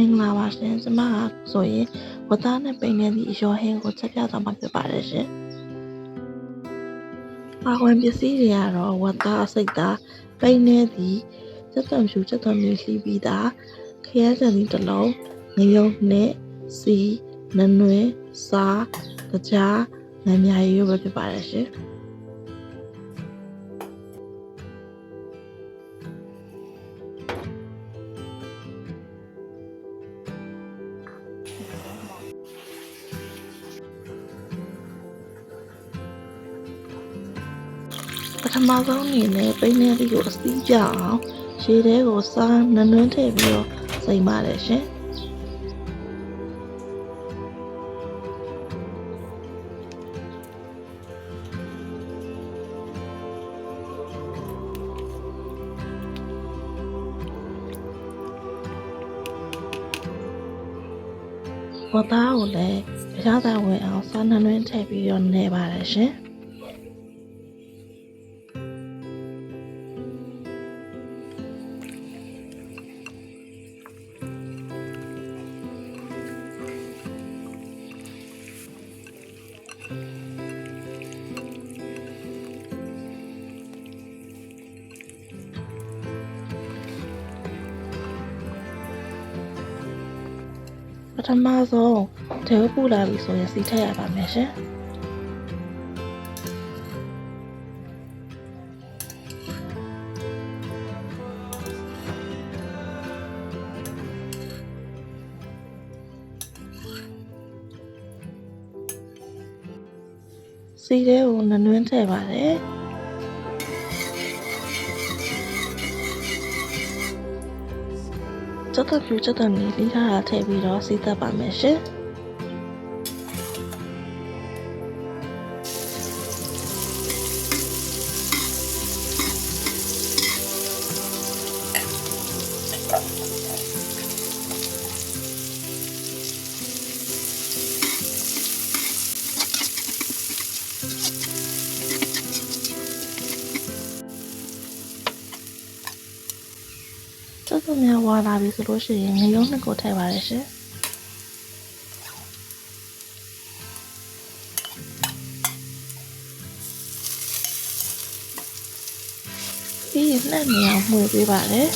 င်္ဂလာပါရှင်ကျမကဆိုရင်ဝတ်သားနဲ့ပိန်နေသည့်အရောဟင်းကိုချက်ပြသွားမှာဖြစ်ပါတယ်ရှင်ပါဝင်ပစ္စည်းတွေကတော့ဝတ်သားစိတ်သားပိန်နေသည့်ချက်သွန်ဖြူချက်သွန်မျိုးလှီးပြီးသားခရမ်းစံသည့်တစ်လုံးငရုတ်နဲ့စီနနွယ်စားကြားငံမြရိုးပဲဖြစ်ပါတယ်ရှင်ပထမဆုံးအနေနဲ့ပိန်းနေသည့်ကိုအစည်းပြအောင်ရေထဲကိုစားနနွင်းထည့်ပြီးတော့စိမ်ပါတယ်ရှင်ဝတ်သားကိုလည်းပြားသားဝင်အောင်စားနနွင်းထည့်ပြီးတော့နေပါတယ်ရှင်ပထမဆုံးထဲပူလာပြီဆိုရင်စီထည့်ရပါမယ်ရှင်စီထဲကိုနနွင်းထည့်ပါတယ်ချက်သွန်ဖြူချက်သွန်လေးလေးထားတာထည့်ပြီးတော့စီးသက်ပါမယ်ရှင်ချက်သွန်များဝါလာပြီဆိုလို့ရှိရင်ငရုတ်နှစ်ကိုထည့်ပါတယ်ရှင်ပြီးရင်နှက်နေအောင်မှုပေးပါတယ်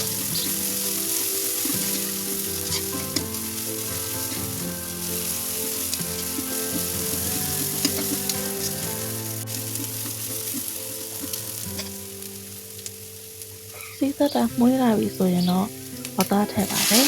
စီးသက်တာမှုလာပြီဆိုရင်တော့ဝတ်သားထည့်ပါတယ်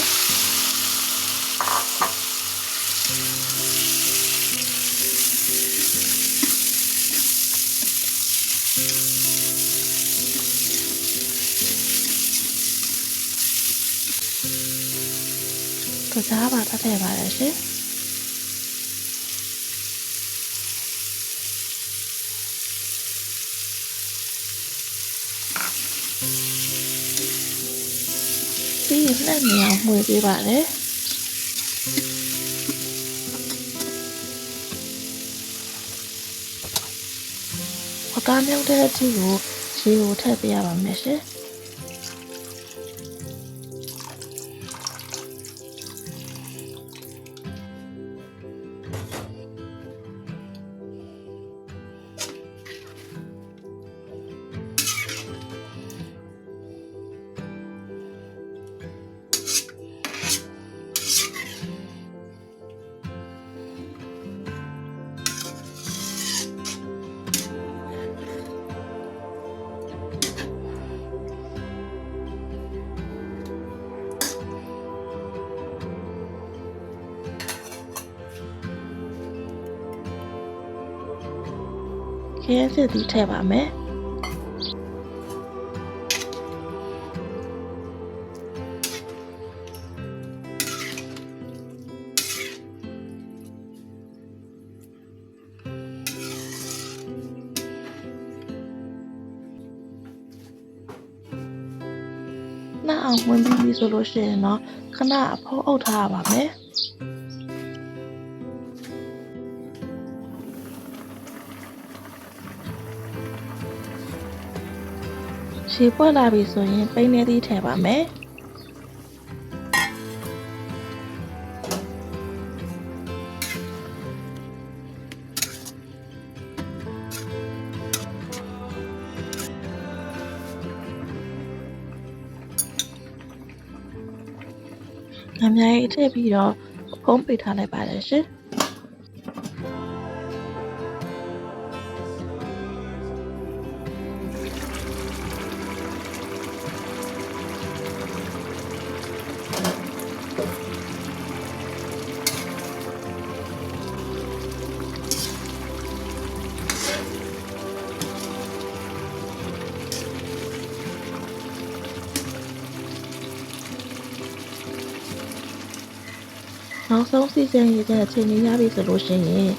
ကြားပါထည့်ပါတယ်ရှင်ပြီးရင်နှက်နေအောင်မှုပေးပါတယ်ဝတ်သားမြုပ်တဲ့အထိကိုရေကိုထည့်ပေးရပါမယ်ရှင်ခရမ်းစစ်သီးထည့်ပါမယ်နှက်အောင်ဝင်ပြီးပြီဆိုလို့ရှိရင်တော့ခဏအဖိုးအုပ်ထားရပါမယ်ရေပွက်လာပြီဆိုရင်ပိန်းနေသီးထည့်ပါမယ် အများကြီးထည့်ပြီးတော့ဖုံးပိတ်ထားလိုက်ပါတယ်ရှင်နောက်ဆုံးစီစဉ်ရတဲ့အချိန်လေးရပြီဆိုလို့ရှိရင်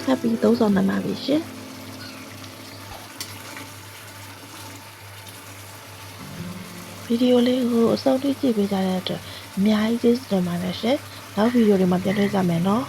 ထပ်ပြီးသုံးဆောင်နိုင်ပါပြီရှင်ဗီဒီယိုလေးကိုအဆုံးထိကြည့်ပေးကြတဲ့အတွက်အများကြီးကျေးဇူးတင်ပါတယ်ရှင်နောက်ဗီဒီယိုတွေမှာပြန်တွေ့ကြမယ်နော်